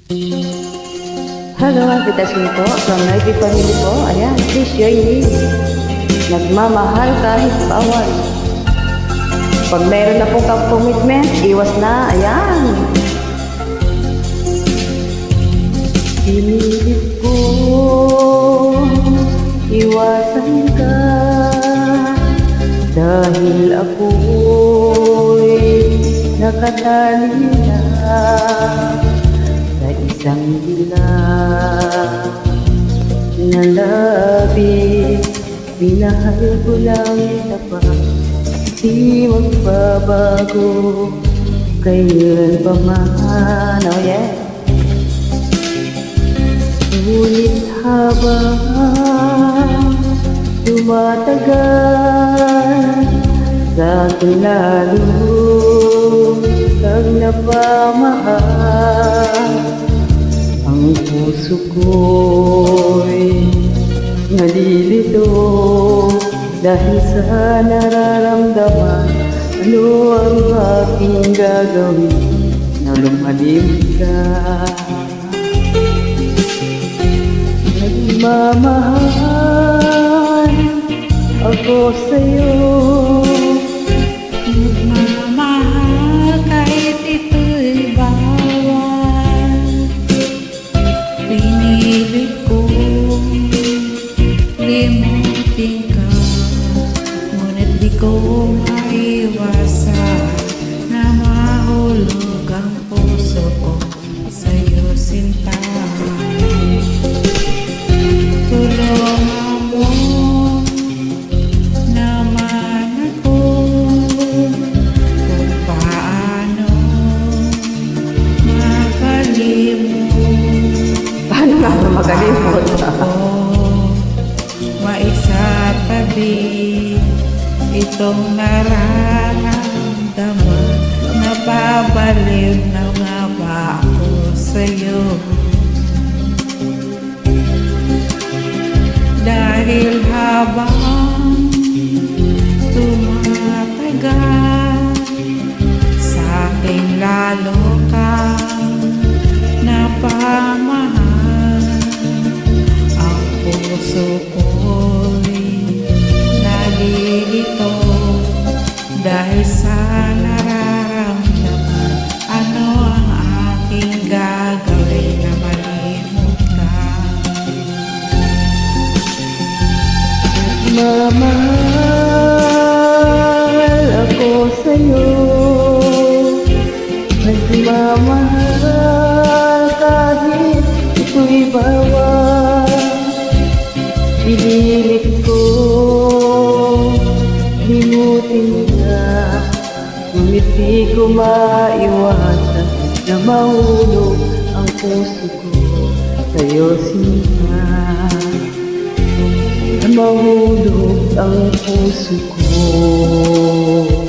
Hello, good afternoon po. From Naive Family po. Ayan, please join me. Nagmamahal kahit bawal. Pag meron na pong commitment, iwas na. Ayan. Pinilit ko, iwasan ka. Dahil ako'y nakatali na sa isang dilag na labi. Minahal ko lang tapat, di magbabago kailan pa man. Oh yeah. Ngunit habang tumatagal, sa akin lalo kang napamahal. Ang puso ko'y nalilito dahil sa nararamdaman. Ano ang aking gagawin na lumalim ka? Nagmamahal ako sa'yo, nagmamahal kahit ito'y bawal. Pinilit kong limutin ka, ngunit di ko maiwasan na mahulog ang puso ko sa'yo, sinta. Tulungan mo naman ako kung paano makalimut. Paano nga ba makalimot? Maisatabi itong nararamdaman. Napabaliw na nga ba ako sa'yo? Dahil habang tumatagal, sa akin lalo kang napamahal. Ang puso ko'y nalilito dahil sa nararamdaman. Ano ang aking gagawin na malimut ka? Nagmamahal ako sa'yo, nagmamahal kahit ito'y bawal. Pinilit ko limutin ka, ngunit di ko maiwasan na mahulog ang puso ko sa'yo, sinta. Na mahulog ang puso ko.